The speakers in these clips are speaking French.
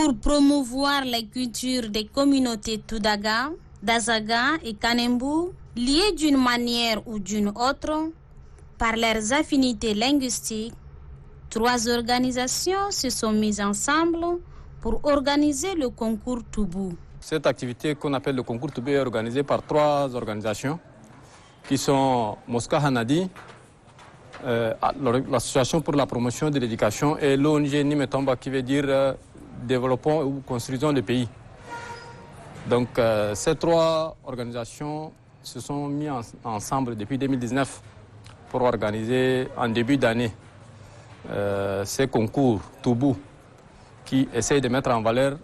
pour promouvoir la culture des communautés Toudaga, Dazaga et Kanembu, liées d'une manière ou d'une autre par leurs affinités linguistiques. 3 organisations se sont mises ensemble pour organiser le concours Toubou. Cette activité qu'on appelle le concours Toubou est organisée par 3 organisations qui sont Mosca Hanadi, l'Association pour la promotion de l'éducation et l'ONG Nimetomba qui veut dire développons ou construisons le pays. Donc ces 3 organisations se sont mises ensemble depuis 2019 pour organiser en début d'année ces concours Toubou qui essayent de mettre en valeur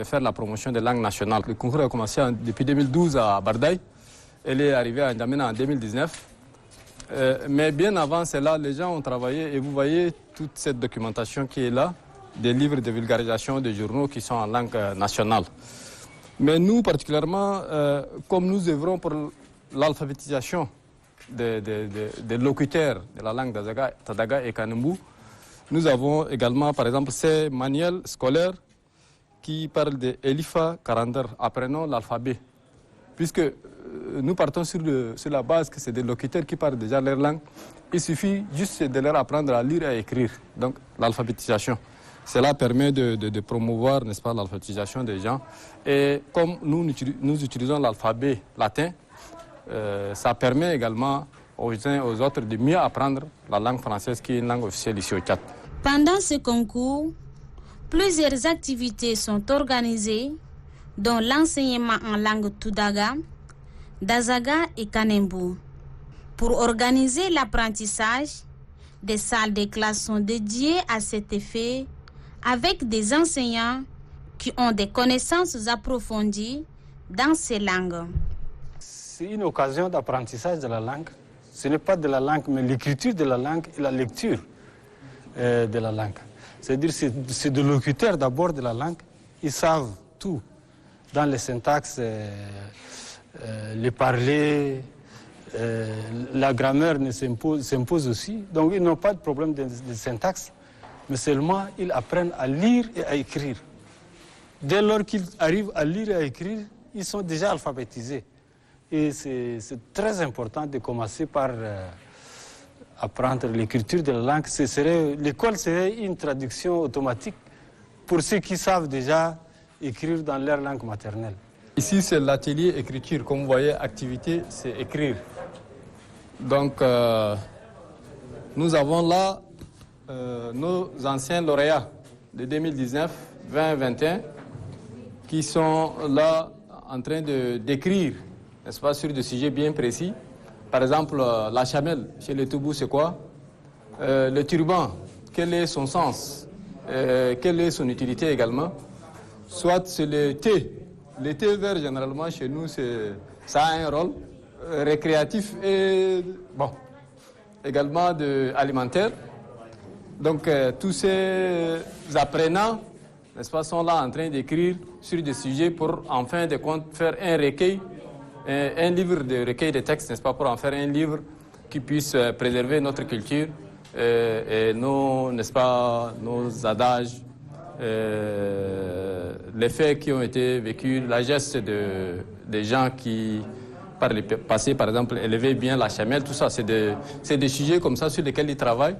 faire la promotion des langues nationales. Le concours a commencé depuis 2012 à Bardaï. Elle est arrivée à N'Djamena en 2019. Mais bien avant cela, les gens ont travaillé et vous voyez toute cette documentation qui est là, des livres de vulgarisation, des journaux qui sont en langue nationale. Mais nous, particulièrement, comme nous œuvrons pour l'alphabétisation des locuteurs de la langue Dazaga, Tadaga et Kanembu, nous avons également, par exemple, ces manuels scolaires qui parlent de Elifa Karandar, apprenons l'alphabet. Puisque nous partons sur la base que c'est des locuteurs qui parlent déjà leur langue, il suffit juste de leur apprendre à lire et à écrire, donc l'alphabétisation. Cela permet de promouvoir, n'est-ce pas, l'alphabétisation des gens. Et comme nous utilisons l'alphabet latin, ça permet également aux uns et aux autres de mieux apprendre la langue française qui est une langue officielle ici au Tchad. Pendant ce concours, plusieurs activités sont organisées, dont l'enseignement en langue Toudaga, Dazaga et Kanembu. Pour organiser l'apprentissage, des salles de classe sont dédiées à cet effet avec des enseignants qui ont des connaissances approfondies dans ces langues. C'est une occasion d'apprentissage de la langue. Ce n'est pas de la langue, mais l'écriture de la langue et la lecture de la langue. C'est-à-dire que c'est des locuteurs d'abord de la langue. Ils savent tout dans les syntaxes, les parler, la grammaire s'impose aussi. Donc ils n'ont pas de problème de syntaxe, mais seulement ils apprennent à lire et à écrire. Dès lors qu'ils arrivent à lire et à écrire, ils sont déjà alphabétisés. Et c'est très important de commencer par apprendre l'écriture de la langue. L'école serait une traduction automatique pour ceux qui savent déjà écrire dans leur langue maternelle. Ici, c'est l'atelier écriture. Comme vous voyez, activité, c'est écrire. Donc, nous avons là nos anciens lauréats de 2019, 2021, qui sont là en train d'écrire, n'est-ce pas, sur des sujets bien précis. Par exemple, la chamelle, chez les Toubou, c'est quoi? Le turban, quel est son sens? Quelle est son utilité également? Soit c'est le thé. Le thé vert, généralement, chez nous, ça a un rôle récréatif et bon, également alimentaire. Donc, tous ces apprenants, n'est-ce pas, sont là en train d'écrire sur des sujets pour, en fin de compte, faire un recueil, un livre de recueil de textes, n'est-ce pas, pour en faire un livre qui puisse préserver notre culture et nos, n'est-ce pas, nos adages, les faits qui ont été vécus, la geste des gens qui, par le passé, par exemple, élevaient bien la chamelle, tout ça, c'est des sujets comme ça sur lesquels ils travaillent.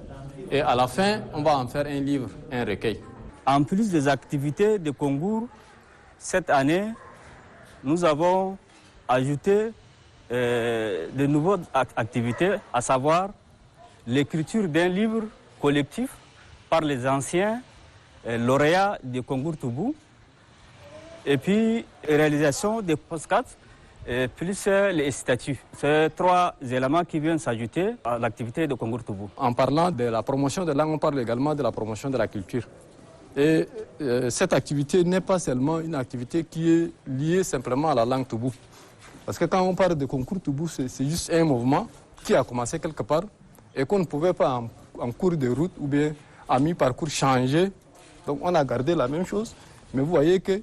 Et à la fin, on va en faire un livre, un recueil. En plus des activités de concours, cette année, nous avons ajouté de nouvelles activités, à savoir l'écriture d'un livre collectif par les anciens lauréats du concours Toubou, et puis réalisation des postcards, plus les statuts. C'est 3 éléments qui viennent s'ajouter à l'activité de concours Toubou. En parlant de la promotion de la langue, on parle également de la promotion de la culture. Et cette activité n'est pas seulement une activité qui est liée simplement à la langue Toubou. Parce que quand on parle de concours Toubou, c'est juste un mouvement qui a commencé quelque part et qu'on ne pouvait pas en cours de route ou bien à mi-parcours changer. Donc on a gardé la même chose. Mais vous voyez que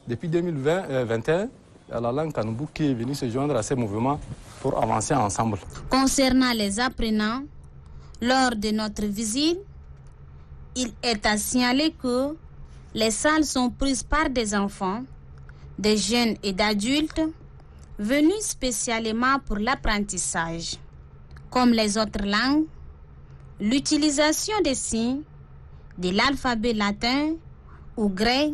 depuis 2021, il y a la langue Kanembu qui est venue se joindre à ces mouvements pour avancer ensemble. Concernant les apprenants, lors de notre visite, il est à signaler que Les salles sont prises par des enfants, des jeunes et d'adultes venus spécialement pour l'apprentissage. Comme les autres langues, l'utilisation des signes, de l'alphabet latin ou grec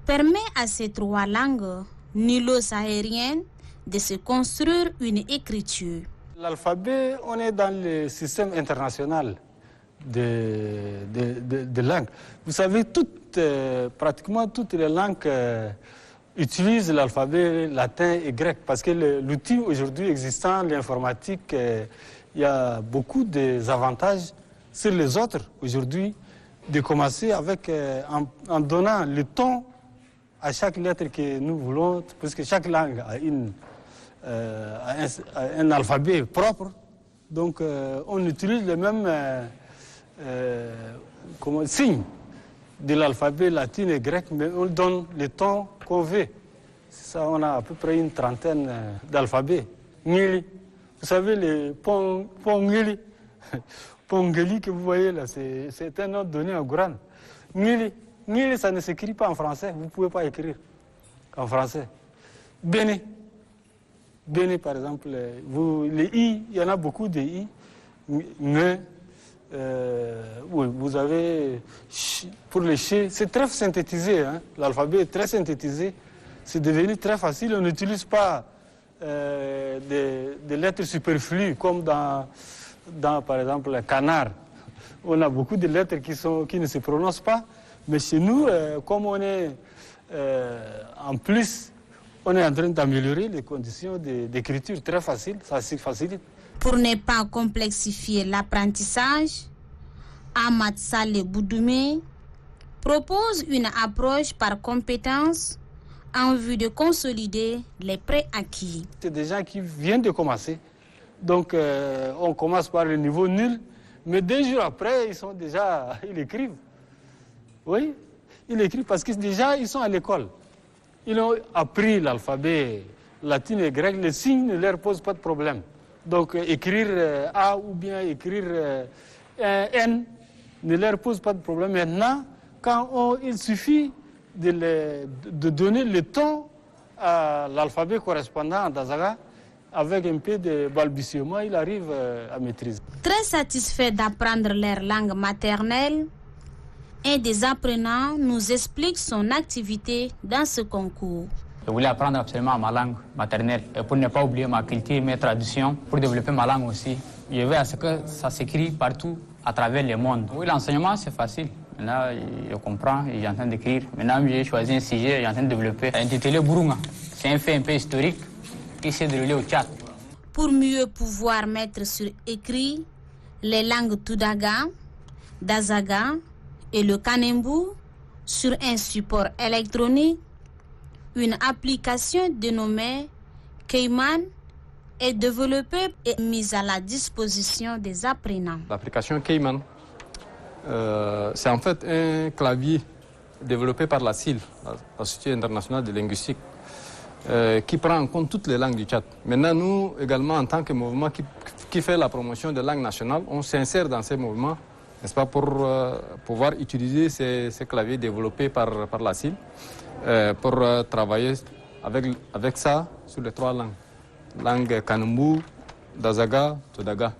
permet à ces trois langues nilo-sahariennes de se construire une écriture. L'alphabet, on est dans le système international de langues. Vous savez, pratiquement toutes les langues utilisent l'alphabet latin et grec parce que l'outil aujourd'hui existant, l'informatique, il y a beaucoup d'avantages sur les autres aujourd'hui de commencer avec, en donnant le ton à chaque lettre que nous voulons, parce que chaque langue a un alphabet propre. Donc on utilise les mêmes signes de l'alphabet latin et grec, mais on donne le ton qu'on veut. Ça, on a à peu près une trentaine d'alphabets. Ngili, vous savez, les Pongeli, Pongeli que vous voyez là, c'est un nom donné au Coran. Ngili, Ngili, ça ne s'écrit pas en français, vous ne pouvez pas écrire en français. Béné, Béné par exemple, les I, il y en a beaucoup de I, mais oui, vous avez, pour les ch, c'est très synthétisé, hein? L'alphabet est très synthétisé, c'est devenu très facile, on n'utilise pas des lettres superflues comme dans par exemple le canard. On a beaucoup de lettres qui ne se prononcent pas, mais chez nous, comme on est en plus, on est en train d'améliorer les conditions d'écriture très faciles, ça facilite. Pour ne pas complexifier l'apprentissage, Ahmad Saleh Boudoumé propose une approche par compétences en vue de consolider les préacquis. C'est des gens qui viennent de commencer. Donc on commence par le niveau nul, mais 2 jours après, ils écrivent. Oui, ils écrivent parce que déjà, ils sont à l'école. Ils ont appris l'alphabet latin et grec, les signes ne leur posent pas de problème. Donc écrire A ou bien écrire N ne leur pose pas de problème. Maintenant, il suffit de donner le ton à l'alphabet correspondant à Dazaga, avec un peu de balbutiement, il arrive à maîtriser. Très satisfait d'apprendre leur langue maternelle, un des apprenants nous explique son activité dans ce concours. Je voulais apprendre absolument ma langue maternelle et pour ne pas oublier ma culture, mes traditions, pour développer ma langue aussi. Je veux à ce que ça s'écrit partout à travers le monde. Oui, l'enseignement, c'est facile. Maintenant, je comprends et j'entends d'écrire. Maintenant, j'ai choisi un sujet, j'ai en train de développer. Intitulé Burunga. C'est un fait un peu historique qui s'est déroulé au Tchad. Pour mieux pouvoir mettre sur écrit les langues Tudaga, Dazaga et le Kanembu sur un support électronique, une application dénommée Keyman est développée et mise à la disposition des apprenants. L'application Keyman, c'est en fait un clavier développé par la SIL, l'Institut international de linguistique, qui prend en compte toutes les langues du Tchad. Maintenant, nous, également, en tant que mouvement qui fait la promotion des langues nationales, on s'insère dans ces mouvements, n'est-ce pas, pour pouvoir utiliser ces claviers développés par la SIL, pour travailler avec ça sur les 3 langues. Langue Kanembu, Dazaga, Tudaga.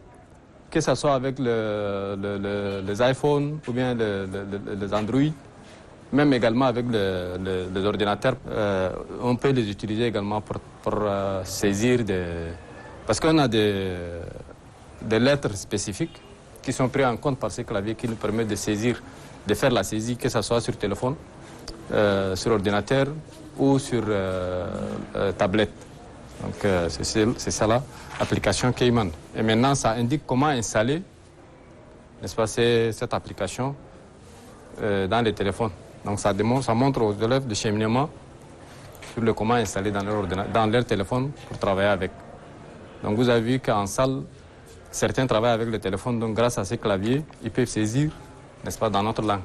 Que ce soit avec les iPhones ou bien les Android, même également avec les ordinateurs, on peut les utiliser également pour saisir parce qu'on a des lettres spécifiques qui sont prises en compte par ces claviers qui nous permettent de saisir, de faire la saisie, que ce soit sur téléphone, sur ordinateur ou sur tablette. Donc c'est ça là, l'application Keyman. Et maintenant, ça indique comment installer, n'est-ce pas, cette application dans les téléphones. Donc ça montre aux élèves le cheminement sur le comment installer dans leur téléphone pour travailler avec. Donc vous avez vu qu'en salle, certains travaillent avec le téléphone, donc grâce à ces claviers, ils peuvent saisir, n'est-ce pas, dans notre langue.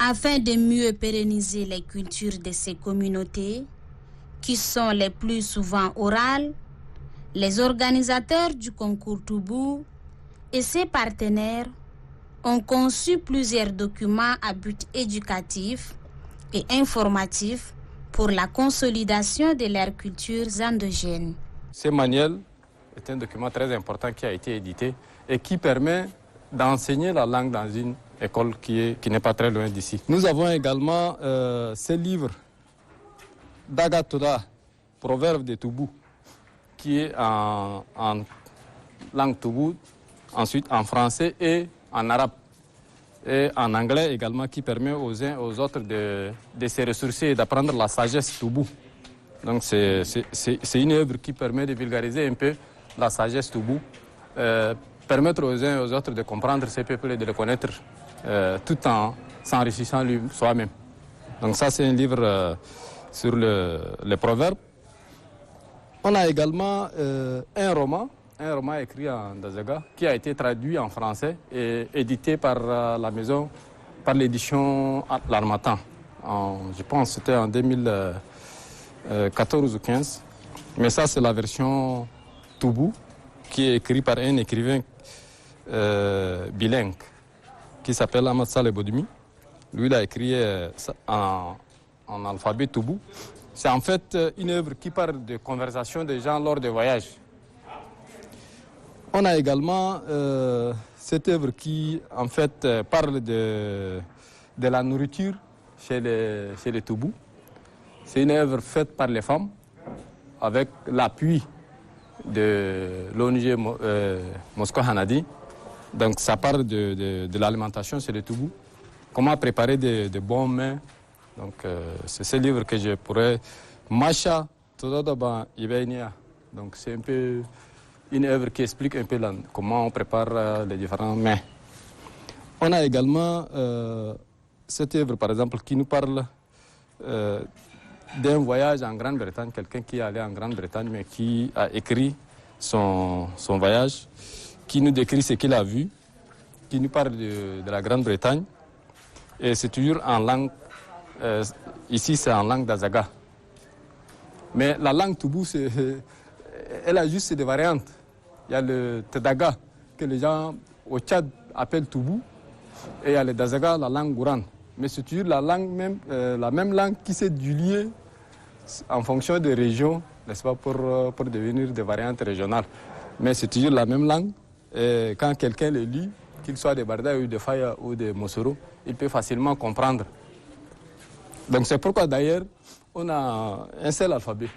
Afin de mieux pérenniser les cultures de ces communautés, qui sont les plus souvent orales, les organisateurs du concours Toubou et ses partenaires ont conçu plusieurs documents à but éducatif et informatifs pour la consolidation de leurs cultures endogènes. Ce manuel est un document très important qui a été édité et qui permet d'enseigner la langue dans une école qui n'est pas très loin d'ici. Nous avons également ce livre Daga Toda, Proverbe de Toubou, qui est en langue Toubou, ensuite en français et en arabe. Et en anglais également, qui permet aux uns et aux autres de se ressourcer et d'apprendre la sagesse Toubou. Donc c'est une œuvre qui permet de vulgariser un peu la sagesse Toubou, permettre aux uns et aux autres de comprendre ces peuples et de les connaître tout en s'enrichissant soi-même. Donc ça, c'est un livre sur les proverbes. On a également un roman écrit en Dazaga qui a été traduit en français et édité par par l'édition L'Harmattan. Je pense que c'était en 2014 ou 15. Mais ça, c'est la version Toubou qui est écrite par un écrivain bilingue qui s'appelle Ahmad Saleh Bodumi. Lui, il a écrit en alphabet Toubou. C'est en fait une œuvre qui parle de conversation des gens lors des voyages. On a également cette œuvre qui, en fait, parle de la nourriture chez les Toubous. C'est une œuvre faite par les femmes avec l'appui de l'ONG Moscow Hanadi. Donc ça parle de l'alimentation chez les Toubous. Comment préparer de bons mets. Donc c'est ce livre que je pourrais... Macha Tododaba Ibeinia. Donc c'est un peu une œuvre qui explique un peu comment on prépare les différents mets. On a également cette œuvre, par exemple, qui nous parle d'un voyage en Grande-Bretagne, quelqu'un qui est allé en Grande-Bretagne, mais qui a écrit son voyage, qui nous décrit ce qu'il a vu, qui nous parle de la Grande-Bretagne. Et c'est toujours en langue, ici c'est en langue d'Azaga. Mais la langue Toubou, elle a juste des variantes. Il y a le Tedaga, que les gens au Tchad appellent Toubou, et il y a le Dazaga, la langue Gourane. Mais c'est toujours la même langue qui s'est diluée en fonction des régions, n'est-ce pas, pour devenir des variantes régionales. Mais c'est toujours la même langue. Et quand quelqu'un le lit, qu'il soit de Barda ou de Faya ou de Mosoro, il peut facilement comprendre. Donc c'est pourquoi d'ailleurs on a un seul alphabet.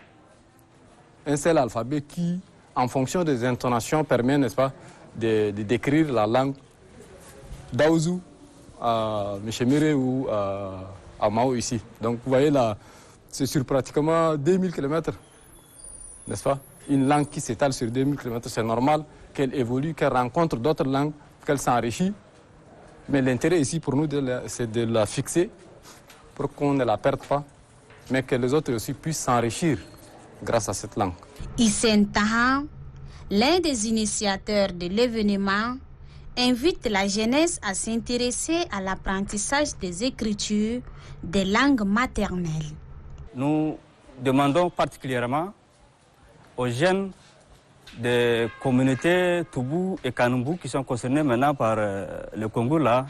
Un seul alphabet qui, en fonction des intonations, permet, n'est-ce pas, de décrire la langue d'Aouzou à Mechemire ou à Mao ici. Donc vous voyez là, c'est sur pratiquement 2000 km, n'est-ce pas? Une langue qui s'étale sur 2000 km, c'est normal qu'elle évolue, qu'elle rencontre d'autres langues, qu'elle s'enrichit. Mais l'intérêt ici pour nous, c'est de la fixer pour qu'on ne la perde pas, mais que les autres aussi puissent s'enrichir grâce à cette langue. Hissène Taha, l'un des initiateurs de l'événement, invite la jeunesse à s'intéresser à l'apprentissage des écritures des langues maternelles. Nous demandons particulièrement aux jeunes des communautés Toubou et Kanombo qui sont concernés maintenant par le Congo là,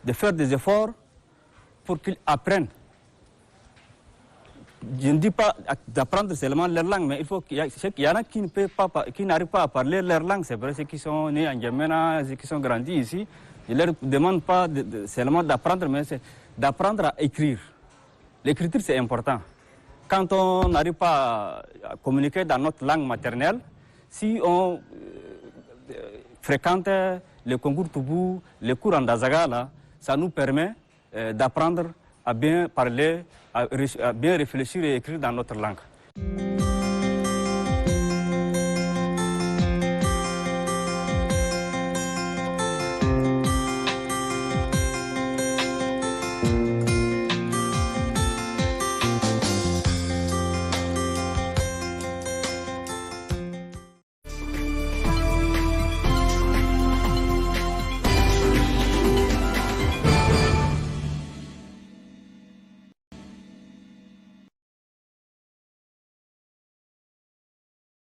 de faire des efforts pour qu'ils apprennent. Je ne dis pas d'apprendre seulement leur langue, mais il faut qu'il y en a qui n'arrivent pas à parler leur langue. C'est vrai, ceux qui sont nés en Djamena, ceux qui sont grandis ici. Je ne leur demande pas seulement d'apprendre, mais c'est d'apprendre à écrire. L'écriture, c'est important. Quand on n'arrive pas à communiquer dans notre langue maternelle, si on fréquente le concours Toubou, les cours en Dazaga, là, ça nous permet d'apprendre à bien parler, à bien réfléchir et écrire dans notre langue.